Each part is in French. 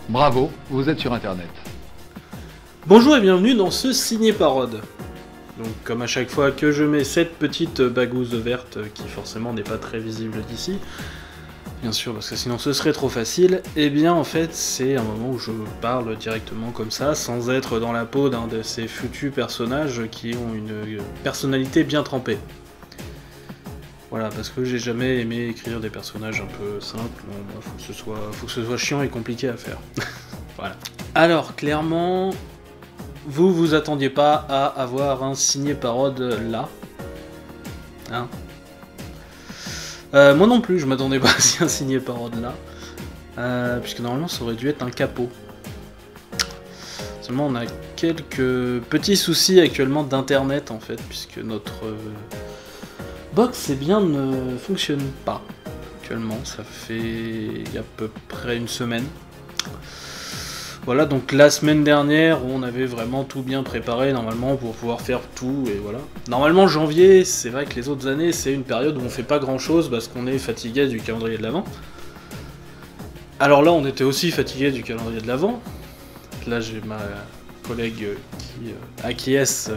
Bravo, vous êtes sur Internet. Bonjour et bienvenue dans ce Signé Parode. Donc comme à chaque fois que je mets cette petite bagouze verte qui forcément n'est pas très visible d'ici, bien sûr parce que sinon ce serait trop facile, et bien en fait c'est un moment où je parle directement comme ça, sans être dans la peau d'un de ces foutus personnages qui ont une personnalité bien trempée. Voilà, parce que j'ai jamais aimé écrire des personnages un peu simples, bon, faut que ce soit chiant et compliqué à faire. Voilà. Alors clairement, vous attendiez pas à avoir un signé parode là. Hein, moi non plus, je m'attendais pas à un signé parode là. Puisque normalement ça aurait dû être un capot. Seulement on a quelques petits soucis actuellement d'internet en fait, puisque notre box eh bien ne fonctionne pas actuellement, ça fait à peu près une semaine. Voilà, donc la semaine dernière, on avait vraiment tout bien préparé normalement pour pouvoir faire tout, et voilà. Normalement janvier, c'est vrai que les autres années, c'est une période où on fait pas grand chose parce qu'on est fatigué du calendrier de l'Avent. Alors là, on était aussi fatigué du calendrier de l'Avent. Là, j'ai ma collègue qui acquiesce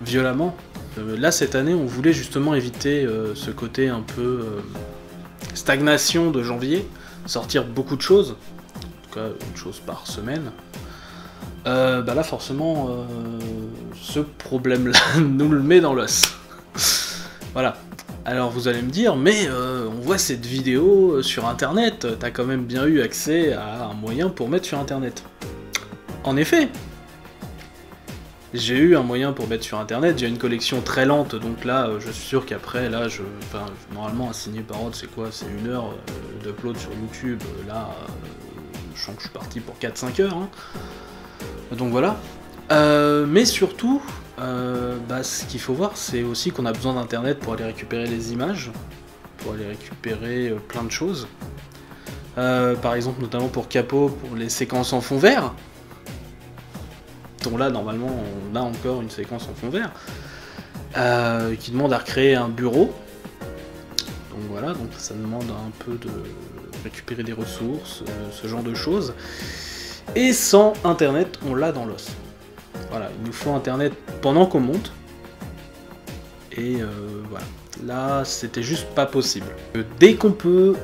violemment. Là, cette année, on voulait justement éviter ce côté un peu stagnation de janvier, sortir beaucoup de choses. Une chose par semaine. Bah là forcément ce problème là nous le met dans l'os. Voilà. Alors vous allez me dire, mais on voit cette vidéo sur internet, t'as quand même bien eu accès à un moyen pour mettre sur internet. En effet, j'ai eu un moyen pour mettre sur internet, j'ai une collection très lente, donc là je suis sûr qu'après là normalement un signé parode c'est quoi, c'est 1 heure d'upload sur YouTube, là je sens que je suis parti pour 4-5 heures, hein. Donc voilà. Mais surtout, ce qu'il faut voir, c'est aussi qu'on a besoin d'internet pour aller récupérer les images, pour aller récupérer plein de choses. Par exemple, notamment pour Capo, pour les séquences en fond vert. Donc là, normalement, on a encore une séquence en fond vert, qui demande à recréer un bureau. Donc voilà, donc ça demande un peu de récupérer des ressources, ce genre de choses. Et sans internet, on l'a dans l'os. Voilà, il nous faut internet pendant qu'on monte. Et voilà, là c'était juste pas possible. Dès qu'on peut,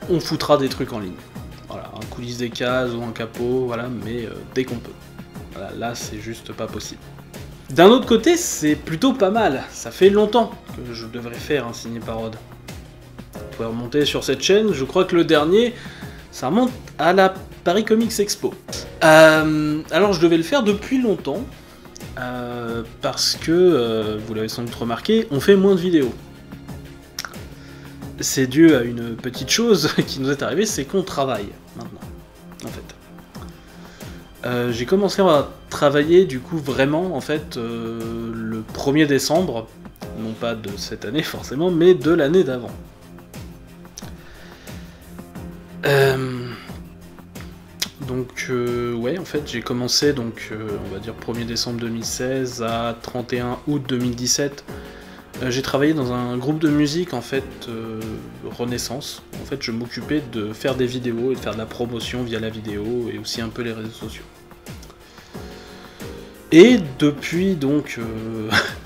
on foutra des trucs en ligne. Voilà, un coulisse des cases ou un capot, voilà, mais dès qu'on peut. Voilà, là c'est juste pas possible. D'un autre côté, c'est plutôt pas mal. Ça fait longtemps que je devrais faire un signé parode. Vous pouvez remonter sur cette chaîne, je crois que le dernier, ça remonte à la Paris Comics Expo. Alors je devais le faire depuis longtemps, parce que, vous l'avez sans doute remarqué, on fait moins de vidéos. C'est dû à une petite chose qui nous est arrivée, c'est qu'on travaille, maintenant, en fait. J'ai commencé à travailler, du coup, vraiment, en fait, le 1er décembre, non pas de cette année, forcément, mais de l'année d'avant. Donc ouais, en fait j'ai commencé donc on va dire 1er décembre 2016 à 31 août 2017. J'ai travaillé dans un groupe de musique en fait Renaissance. En fait je m'occupais de faire des vidéos et de faire de la promotion via la vidéo et aussi un peu les réseaux sociaux. Et depuis donc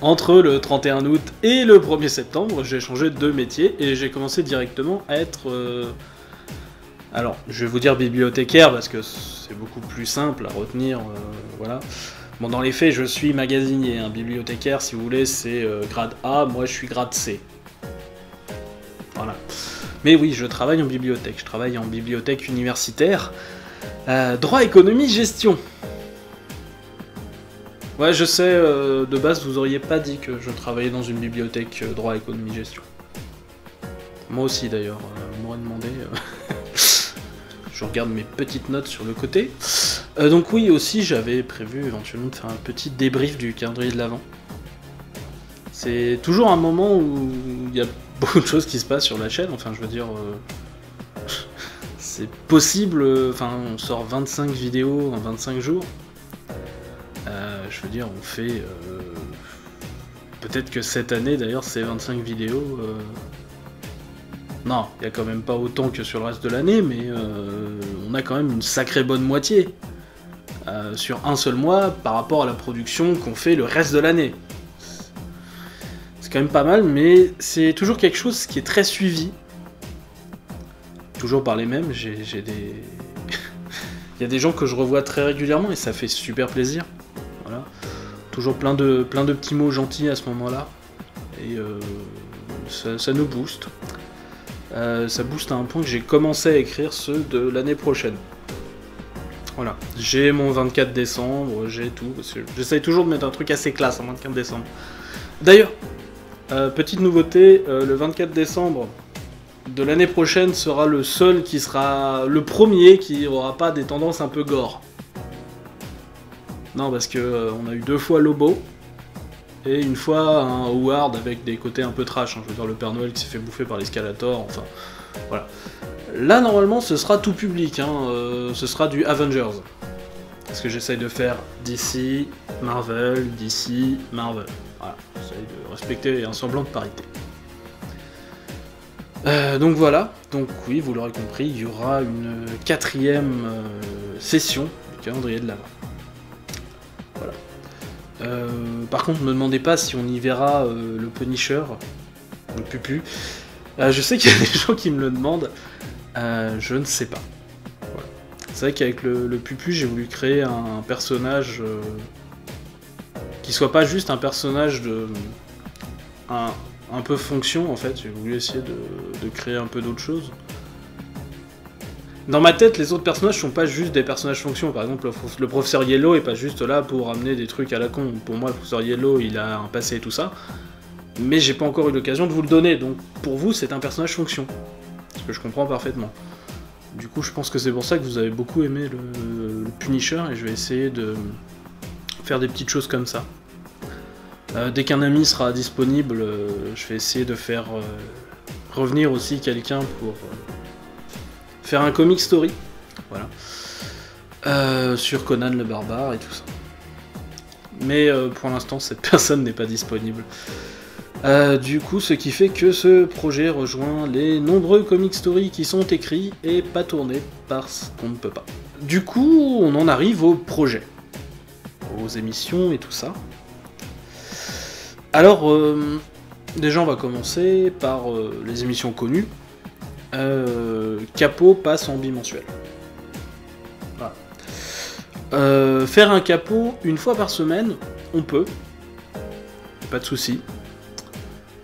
entre le 31 août et le 1er septembre, j'ai changé de métier et j'ai commencé directement à être alors, je vais vous dire bibliothécaire parce que c'est beaucoup plus simple à retenir, voilà. Bon, dans les faits, je suis magasinier, hein. Bibliothécaire, si vous voulez, c'est grade A, moi je suis grade C. Voilà. Mais oui, je travaille en bibliothèque, je travaille en bibliothèque universitaire, droit, économie, gestion. Ouais, je sais, de base, vous auriez pas dit que je travaillais dans une bibliothèque droit, économie, gestion. Moi aussi, d'ailleurs, on m'aurait demandé... Je regarde mes petites notes sur le côté. Donc oui, aussi, j'avais prévu éventuellement de faire un petit débrief du calendrier de l'Avent. C'est toujours un moment où il y a beaucoup de choses qui se passent sur la chaîne, enfin, je veux dire... c'est possible, enfin, on sort 25 vidéos en 25 jours. Je veux dire, on fait... peut-être que cette année, d'ailleurs, c'est 25 vidéos... Non, il y a quand même pas autant que sur le reste de l'année, mais on a quand même une sacrée bonne moitié sur un seul mois par rapport à la production qu'on fait le reste de l'année. C'est quand même pas mal, mais c'est toujours quelque chose qui est très suivi. Toujours par les mêmes, j'ai des... Il y a des gens que je revois très régulièrement et ça fait super plaisir. Voilà. Toujours plein de petits mots gentils à ce moment-là. Et ça nous booste. Ça booste à un point que j'ai commencé à écrire ceux de l'année prochaine. Voilà. J'ai mon 24 décembre, j'ai tout. J'essaye toujours de mettre un truc assez classe en 24 décembre. D'ailleurs, petite nouveauté, le 24 décembre de l'année prochaine sera le seul qui sera le premier qui aura pas des tendances un peu gore. Non, parce que on a eu 2 fois Lobo et une fois un Howard avec des côtés un peu trash. Hein. Je veux dire, le Père Noël qui s'est fait bouffer par l'escalator, enfin, voilà. Là, normalement, ce sera tout public, hein. Ce sera du Avengers. Parce que j'essaye de faire DC, Marvel, DC, Marvel. Voilà, j'essaye de respecter un semblant de parité. Donc voilà, donc oui, vous l'aurez compris, il y aura une 4e session du calendrier de l'Avent. Voilà. Par contre, ne me demandez pas si on y verra le Punisher, le Pupu. Je sais qu'il y a des gens qui me le demandent, je ne sais pas. Voilà. C'est vrai qu'avec le Pupu, j'ai voulu créer un personnage qui soit pas juste un personnage de... un peu fonction en fait, j'ai voulu essayer de créer un peu d'autres choses. Dans ma tête, les autres personnages sont pas juste des personnages fonction, par exemple le professeur Yellow est pas juste là pour amener des trucs à la con. Pour moi, le professeur Yellow, il a un passé et tout ça, mais j'ai pas encore eu l'occasion de vous le donner, donc pour vous, c'est un personnage fonction. Ce que je comprends parfaitement. Du coup, je pense que c'est pour ça que vous avez beaucoup aimé le Punisher, et je vais essayer de faire des petites choses comme ça. Dès qu'un ami sera disponible, je vais essayer de faire revenir aussi quelqu'un pour faire un comic story, voilà, sur Conan le Barbare et tout ça. Mais pour l'instant, cette personne n'est pas disponible. Du coup, ce qui fait que ce projet rejoint les nombreux comic stories qui sont écrits et pas tournés parce qu'on ne peut pas. Du coup, on en arrive au projet, aux émissions et tout ça. Alors, déjà on va commencer par les émissions connues. Capot passe en bimensuel. Voilà. Faire un capot une fois par semaine, on peut. Pas de souci.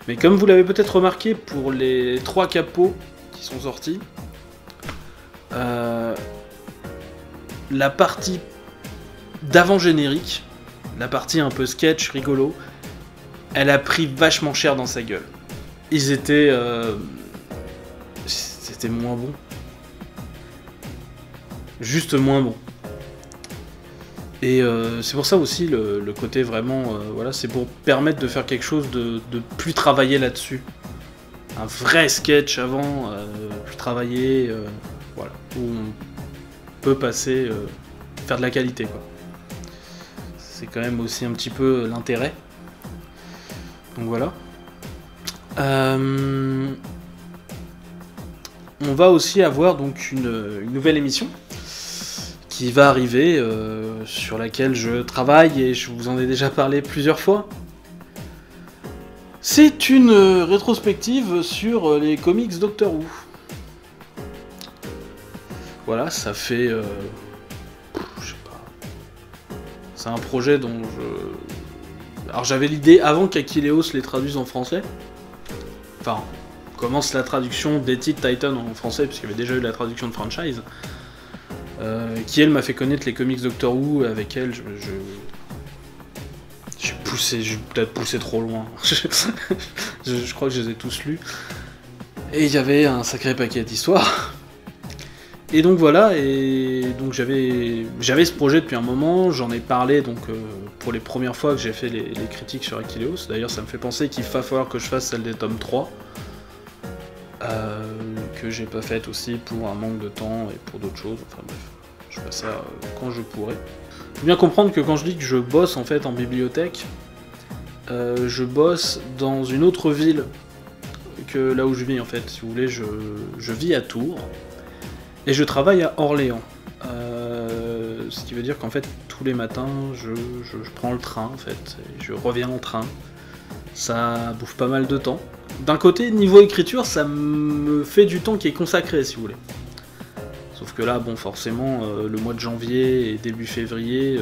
Mais comme vous l'avez peut-être remarqué pour les 3 capots qui sont sortis, la partie d'avant-générique, la partie un peu sketch, rigolo, elle a pris vachement cher dans sa gueule. Ils étaient... C'était moins bon. Juste moins bon. Et c'est pour ça aussi le côté vraiment... voilà, c'est pour permettre de faire quelque chose de plus travaillé là-dessus. Un vrai sketch avant, plus travaillé, voilà. Où on peut passer... faire de la qualité, quoi. C'est quand même aussi un petit peu l'intérêt. Donc voilà. On va aussi avoir donc une nouvelle émission qui va arriver, sur laquelle je travaille et je vous en ai déjà parlé plusieurs fois. C'est une rétrospective sur les comics Doctor Who. Voilà, ça fait... je sais pas... C'est un projet dont je... Alors j'avais l'idée avant qu'Aquileos les traduise en français. Enfin, commence la traduction des titres Titan en français, puisqu'il y avait déjà eu la traduction de franchise. Qui elle m'a fait connaître les comics Doctor Who, avec elle j'ai peut-être poussé trop loin. je crois que je les ai tous lus. Et il y avait un sacré paquet d'histoires. Et donc voilà, et donc j'avais ce projet depuis un moment, j'en ai parlé donc pour les premières fois que j'ai fait les critiques sur Aquileos. D'ailleurs ça me fait penser qu'il va falloir que je fasse celle des tomes 3. Que j'ai pas faite aussi pour un manque de temps et pour d'autres choses, enfin bref, je ferai ça quand je pourrai. Faut bien comprendre que quand je dis que je bosse en fait en bibliothèque, je bosse dans une autre ville que là où je vis en fait. Si vous voulez, je vis à Tours et je travaille à Orléans. Ce qui veut dire qu'en fait tous les matins je prends le train en fait, et je reviens en train. Ça bouffe pas mal de temps. D'un côté, niveau écriture, ça me fait du temps qui est consacré si vous voulez. Sauf que là, bon, forcément, le mois de janvier et début février,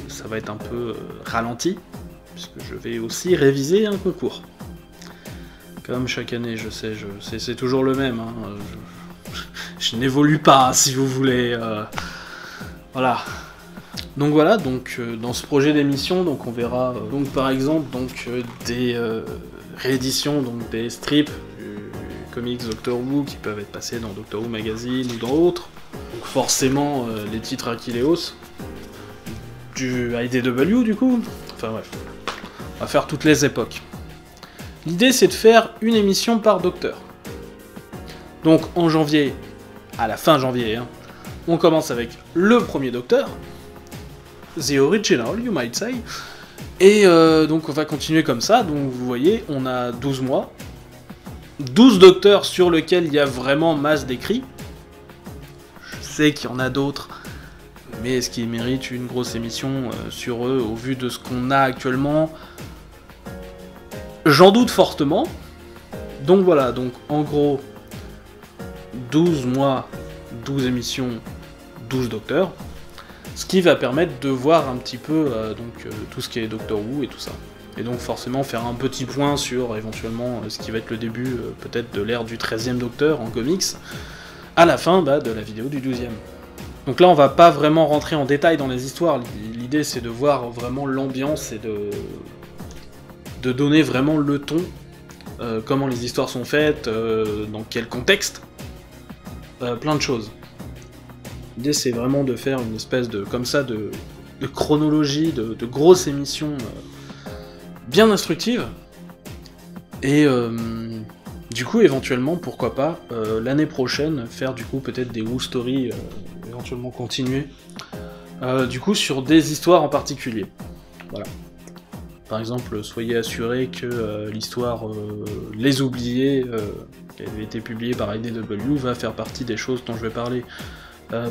ça va être un peu ralenti, puisque je vais aussi réviser un concours. Comme chaque année, je sais, c'est toujours le même. Hein, je n'évolue pas, si vous voulez. Voilà. Donc voilà, dans ce projet d'émission, donc on verra donc par exemple des rééditions, donc des strips du comics Doctor Who qui peuvent être passés dans Doctor Who Magazine ou dans autres. Donc forcément les titres Achilleos, du IDW du coup, enfin bref, on va faire toutes les époques. L'idée c'est de faire une émission par Docteur. Donc en janvier, à la fin janvier, hein, on commence avec le premier Docteur, The Original, you might say. Et donc on va continuer comme ça, donc vous voyez, on a 12 mois, 12 docteurs sur lesquels il y a vraiment masse d'écrits. Je sais qu'il y en a d'autres, mais est-ce qu'ils méritent une grosse émission sur eux au vu de ce qu'on a actuellement? J'en doute fortement. Donc voilà, donc en gros, 12 mois, 12 émissions, 12 docteurs. Ce qui va permettre de voir un petit peu tout ce qui est Doctor Who et tout ça. Et donc forcément faire un petit point sur éventuellement ce qui va être le début peut-être de l'ère du 13e Docteur en comics, à la fin de la vidéo du 12e. Donc là on va pas vraiment rentrer en détail dans les histoires, l'idée c'est de voir vraiment l'ambiance et de donner vraiment le ton, comment les histoires sont faites, dans quel contexte, plein de choses. L'idée c'est vraiment de faire une espèce de chronologie, de grosses émissions bien instructives. Et du coup éventuellement, pourquoi pas, l'année prochaine, faire du coup peut-être des Who Story, éventuellement continuer, du coup sur des histoires en particulier. Voilà. Par exemple, soyez assurés que l'histoire Les Oubliés, qui avait été publiée par IDW, va faire partie des choses dont je vais parler.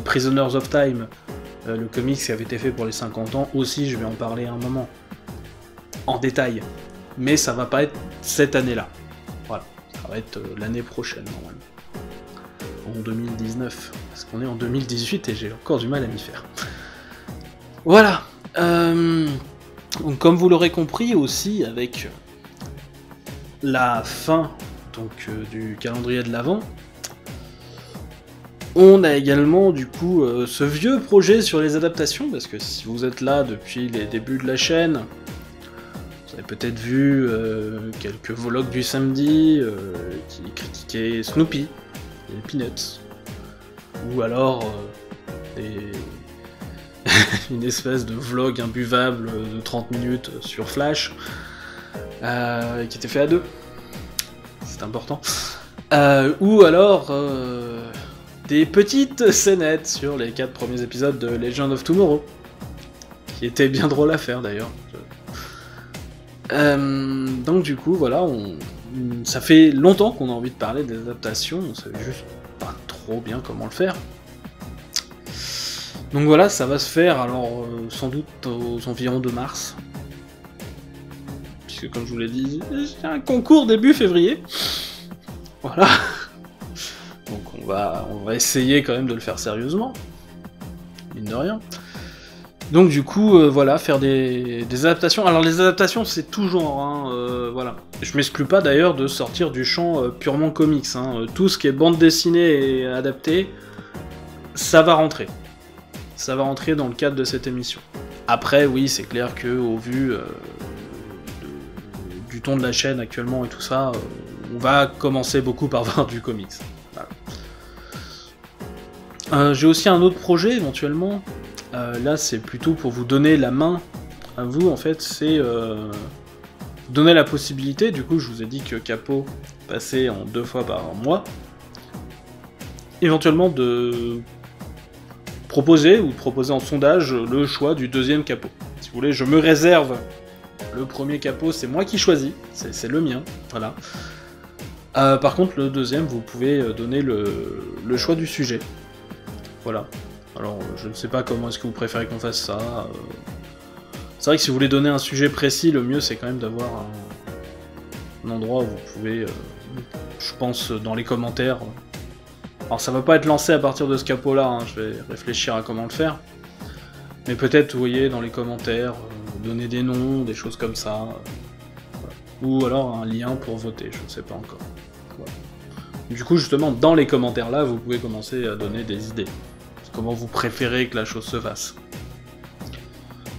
Prisoners of Time, le comics qui avait été fait pour les 50 ans, aussi je vais en parler à un moment, en détail, mais ça va pas être cette année-là, voilà, ça va être l'année prochaine normalement, en 2019, parce qu'on est en 2018 et j'ai encore du mal à m'y faire. Voilà, donc comme vous l'aurez compris aussi, avec la fin du calendrier de l'Avent, on a également du coup ce vieux projet sur les adaptations, parce que si vous êtes là depuis les débuts de la chaîne, vous avez peut-être vu quelques vlogs du samedi qui critiquaient Snoopy, les Peanuts, ou alors une espèce de vlog imbuvable de 30 minutes sur Flash, qui était fait à deux, c'est important, ou alors des petites scénettes sur les 4 premiers épisodes de Legend of Tomorrow, qui étaient bien drôles à faire d'ailleurs. Donc du coup, voilà, ça fait longtemps qu'on a envie de parler des adaptations, on savait juste pas trop bien comment le faire. Donc voilà, ça va se faire alors sans doute aux environs de mars. Puisque comme je vous l'ai dit, j'ai un concours début février. Voilà. Donc on va essayer quand même de le faire sérieusement, mine de rien. Donc du coup, voilà, faire des adaptations. Alors les adaptations, c'est tout genre, hein, voilà. Je m'exclus pas d'ailleurs de sortir du champ purement comics, hein. Tout ce qui est bande dessinée et adapté, ça va rentrer. Ça va rentrer dans le cadre de cette émission. Après, oui, c'est clair que au vu du ton de la chaîne actuellement et tout ça, on va commencer beaucoup par voir du comics. Voilà. J'ai aussi un autre projet éventuellement. Là, c'est plutôt pour vous donner la main à vous, en fait, c'est donner la possibilité. Du coup, je vous ai dit que Capot passait en 2 fois par mois. Éventuellement de proposer ou de proposer en sondage le choix du 2e capot. Si vous voulez, je me réserve le premier capot, c'est moi qui choisis, c'est le mien, voilà. Par contre, le deuxième, vous pouvez donner le choix du sujet. Voilà. Alors, je ne sais pas comment est-ce que vous préférez qu'on fasse ça. C'est vrai que si vous voulez donner un sujet précis, le mieux c'est quand même d'avoir un endroit où vous pouvez, je pense, dans les commentaires. Alors ça va pas être lancé à partir de ce capot-là, hein, je vais réfléchir à comment le faire. Mais peut-être, vous voyez, dans les commentaires, donner des noms, des choses comme ça. Ou alors un lien pour voter, je ne sais pas encore. Voilà. Du coup, justement, dans les commentaires là, vous pouvez commencer à donner des idées. Comment vous préférez que la chose se fasse.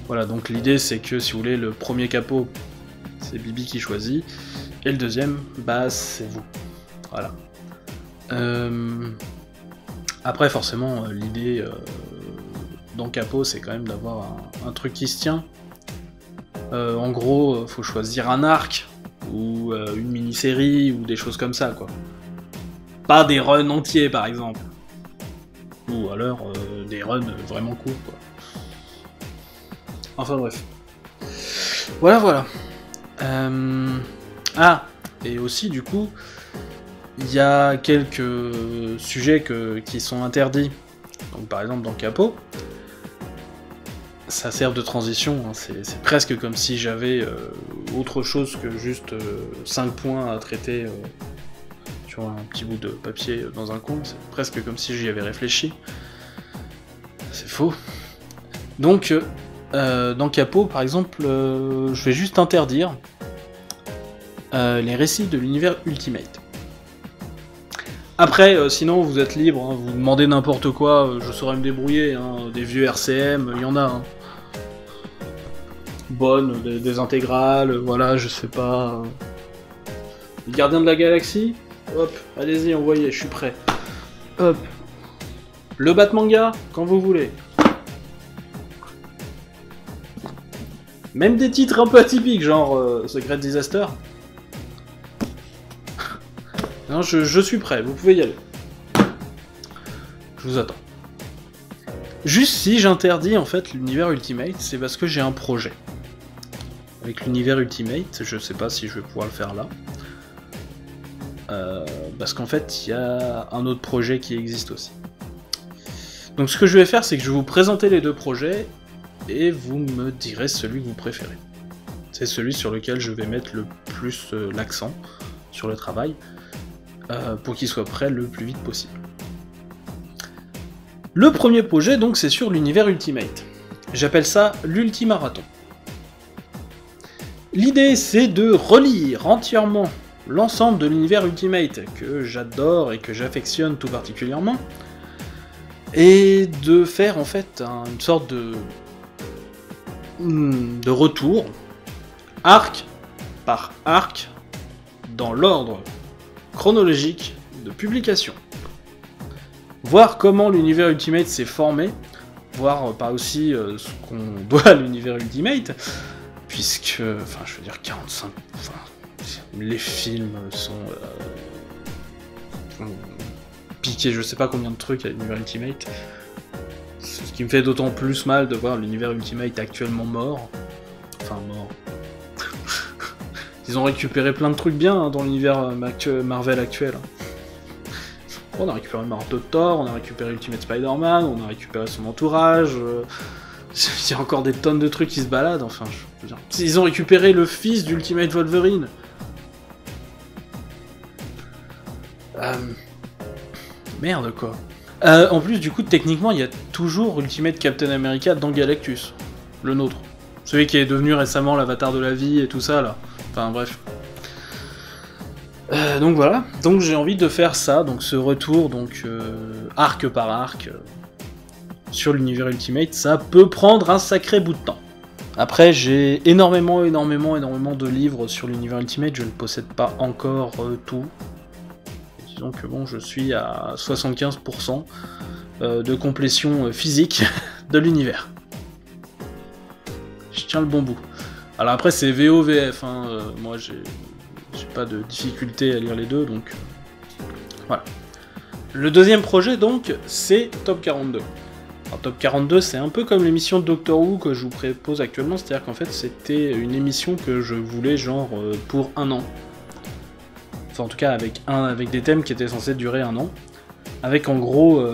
Voilà, donc l'idée c'est que, si vous voulez, le premier capot, c'est Bibi qui choisit, et le deuxième, bah, c'est vous. Voilà. Après, forcément, l'idée dans capot, c'est quand même d'avoir un truc qui se tient. En gros, faut choisir un arc, ou une mini-série, ou des choses comme ça, quoi. Pas des runs entiers, par exemple. Ou alors des runs vraiment courts, quoi. Enfin bref. Voilà. Ah, et aussi, du coup, il y a quelques sujets qui sont interdits. Donc par exemple dans Capot, ça sert de transition, hein. C'est presque comme si j'avais autre chose que juste 5 points à traiter sur un petit bout de papier dans un coin, c'est presque comme si j'y avais réfléchi. C'est faux. Donc, dans Capot, par exemple, je vais juste interdire les récits de l'univers Ultimate. Après, sinon, vous êtes libre, hein, vous demandez n'importe quoi, je saurais me débrouiller, hein, des vieux RCM, il y en a. Hein. Bonnes, des intégrales, voilà, je sais pas... Les Gardiens de la Galaxie, hop, allez-y, envoyez, je suis prêt. Hop. Le Batmanga, quand vous voulez. Même des titres un peu atypiques, genre Secret Disaster. Non, je suis prêt, vous pouvez y aller. Je vous attends. Juste si j'interdis en fait l'univers Ultimate, c'est parce que j'ai un projet. Avec l'univers Ultimate, je sais pas si je vais pouvoir le faire là. Parce qu'en fait, il y a un autre projet qui existe aussi. Donc ce que je vais faire, c'est que je vais vous présenter les deux projets, et vous me direz celui que vous préférez. C'est celui sur lequel je vais mettre le plus l'accent sur le travail, pour qu'il soit prêt le plus vite possible. Le premier projet, donc, c'est sur l'univers Ultimate. J'appelle ça l'Ultimarathon. L'idée, c'est de relire entièrement l'ensemble de l'univers Ultimate, que j'adore et que j'affectionne tout particulièrement, et de faire en fait une sorte de retour, arc par arc, dans l'ordre chronologique de publication. Voir comment l'univers Ultimate s'est formé, voir pas aussi ce qu'on doit à l'univers Ultimate, puisque, enfin, je veux dire, 45... Enfin, les films sont piqués je sais pas combien de trucs à l'univers Ultimate. Ce qui me fait d'autant plus mal de voir l'univers Ultimate actuellement mort. Enfin, mort. Ils ont récupéré plein de trucs bien hein, dans l'univers Marvel actuel. On a récupéré Mark de Thor, on a récupéré Ultimate Spider-Man, on a récupéré son entourage... Il y a encore des tonnes de trucs qui se baladent, enfin, je veux dire... Ils ont récupéré le fils d'Ultimate Wolverine. Merde, quoi. En plus, du coup, techniquement, il y a toujours Ultimate Captain America dans Galactus. Le nôtre. Celui qui est devenu récemment l'avatar de la vie et tout ça, là. Enfin, bref. Donc voilà. Donc j'ai envie de faire ça, donc ce retour, donc arc par arc... sur l'univers Ultimate, ça peut prendre un sacré bout de temps. Après, j'ai énormément de livres sur l'univers Ultimate, je ne possède pas encore tout. Et disons que bon, je suis à 75% de complétion physique de l'univers. Je tiens le bon bout. Alors après, c'est VO-VF, hein, moi j'ai pas de difficulté à lire les deux, donc voilà. Le deuxième projet, donc, c'est Top 42. Alors, Top 42, c'est un peu comme l'émission de Doctor Who que je vous propose actuellement, c'est-à-dire qu'en fait, c'était une émission que je voulais, genre, pour un an. enfin en tout cas avec des thèmes qui étaient censés durer 1 an, avec en gros,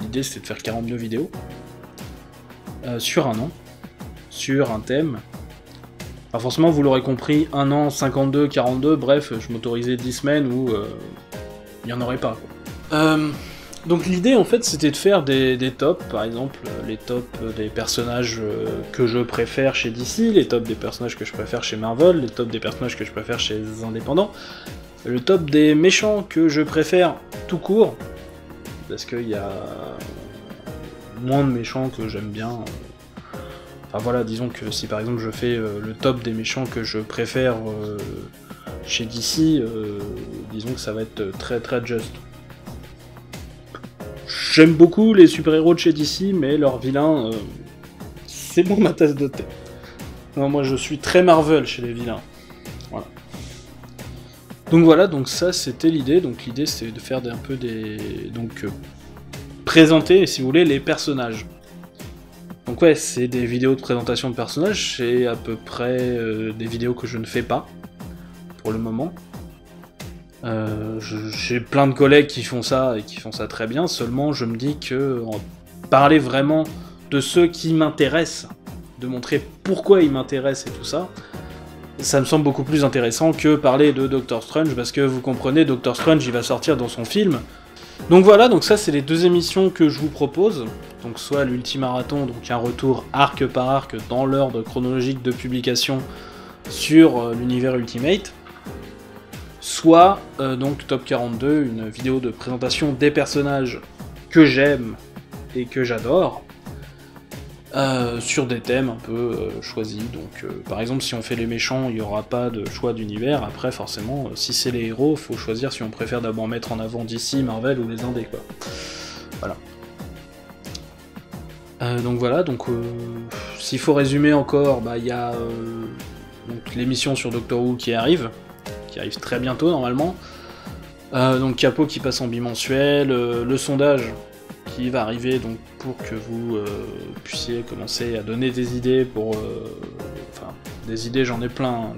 l'idée c'était de faire 42 vidéos, sur 1 an, sur un thème. Alors forcément vous l'aurez compris, 1 an, 52, 42, bref, je m'autorisais 10 semaines où il n'y en aurait pas, quoi. Donc l'idée en fait c'était de faire des tops, par exemple les tops des personnages que je préfère chez DC, les tops des personnages que je préfère chez Marvel, les tops des personnages que je préfère chez les indépendants, le top des méchants que je préfère tout court, parce qu'il y a moins de méchants que j'aime bien. Enfin voilà, disons que si par exemple je fais le top des méchants que je préfère chez DC, disons que ça va être très très juste. J'aime beaucoup les super-héros de chez DC, mais leurs vilains, c'est moins ma tasse de thé. Non, moi je suis très Marvel chez les vilains. Voilà. Donc voilà, donc ça c'était l'idée. Donc l'idée c'est de faire un peu des... Donc présenter, si vous voulez, les personnages. Donc ouais, c'est des vidéos de présentation de personnages, c'est à peu près des vidéos que je ne fais pas, pour le moment. J'ai plein de collègues qui font ça et qui font ça très bien, seulement je me dis que parler vraiment de ceux qui m'intéressent, de montrer pourquoi ils m'intéressent et tout ça, ça me semble beaucoup plus intéressant que parler de Doctor Strange, parce que vous comprenez, Doctor Strange il va sortir dans son film. Donc voilà, donc ça c'est les 2 émissions que je vous propose, donc soit l'Ultimarathon, donc un retour arc par arc dans l'ordre chronologique de publication sur l'univers Ultimate, soit donc Top 42, une vidéo de présentation des personnages que j'aime et que j'adore, sur des thèmes un peu choisis. Donc par exemple si on fait les méchants, il n'y aura pas de choix d'univers, après forcément si c'est les héros, faut choisir si on préfère d'abord mettre en avant DC, Marvel ou les indés, quoi. Voilà. Donc voilà, donc s'il faut résumer encore, bah il y a l'émission sur Doctor Who qui arrive très bientôt normalement. Donc Capo qui passe en bimensuel, le sondage qui va arriver donc pour que vous puissiez commencer à donner des idées pour... Enfin, des idées j'en ai plein, hein.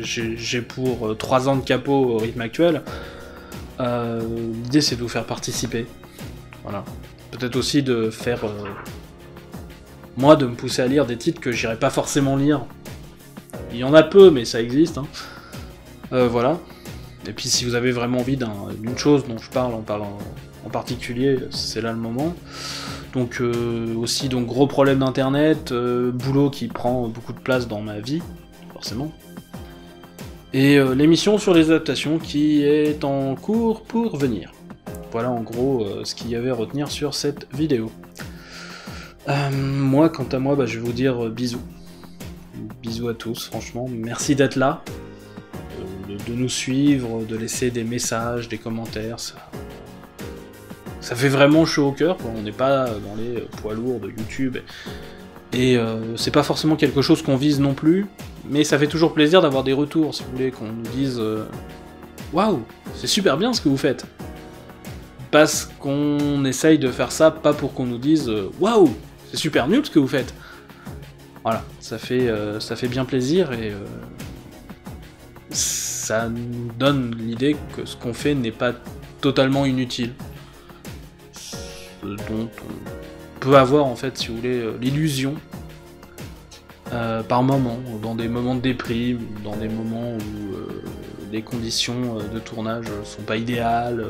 J'ai pour 3 ans de Capo au rythme actuel. L'idée c'est de vous faire participer. Voilà. Peut-être aussi de faire... moi de me pousser à lire des titres que j'irai pas forcément lire. Il y en a peu mais ça existe, hein. Voilà. Et puis si vous avez vraiment envie d'une chose dont je parle en particulier, c'est là le moment. Donc aussi donc gros problème d'internet, boulot qui prend beaucoup de place dans ma vie, forcément. Et l'émission sur les adaptations qui est en cours pour venir. Voilà en gros ce qu'il y avait à retenir sur cette vidéo. Moi, quant à moi, bah, je vais vous dire bisous. Bisous à tous, franchement. Merci d'être là. De nous suivre, de laisser des messages, des commentaires, ça fait vraiment chaud au cœur, quoi. On n'est pas dans les poids lourds de YouTube, et c'est pas forcément quelque chose qu'on vise non plus, mais ça fait toujours plaisir d'avoir des retours, si vous voulez, qu'on nous dise waouh, c'est super bien ce que vous faites, parce qu'on essaye de faire ça, pas pour qu'on nous dise waouh, c'est super nul ce que vous faites. Voilà, ça fait bien plaisir, et ça nous donne l'idée que ce qu'on fait n'est pas totalement inutile. Ce dont on peut avoir, en fait, si vous voulez, l'illusion, par moment, dans des moments de déprime, dans des moments où les conditions de tournage sont pas idéales,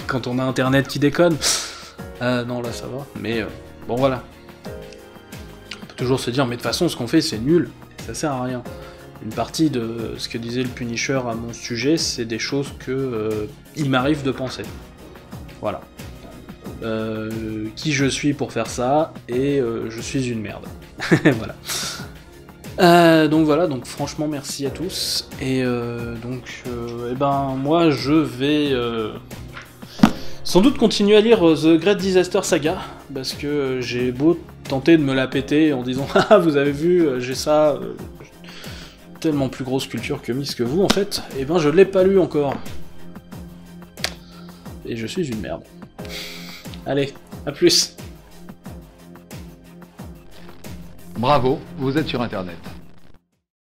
quand on a internet qui déconne. Non, là ça va, mais bon voilà. On peut toujours se dire, mais de toute façon, ce qu'on fait c'est nul, et ça sert à rien. Une partie de ce que disait le Punisher à mon sujet, c'est des choses que il m'arrive de penser. Voilà. Qui je suis pour faire ça, et je suis une merde. Voilà. Donc voilà, donc franchement merci à tous, et donc eh ben moi je vais sans doute continuer à lire The Great Disaster Saga, parce que j'ai beau tenter de me la péter en disant ah vous avez vu, j'ai ça, tellement plus grosse culture que Miss que vous en fait, et ben je l'ai pas lu encore. Et je suis une merde. Allez, à plus. Bravo, vous êtes sur Internet.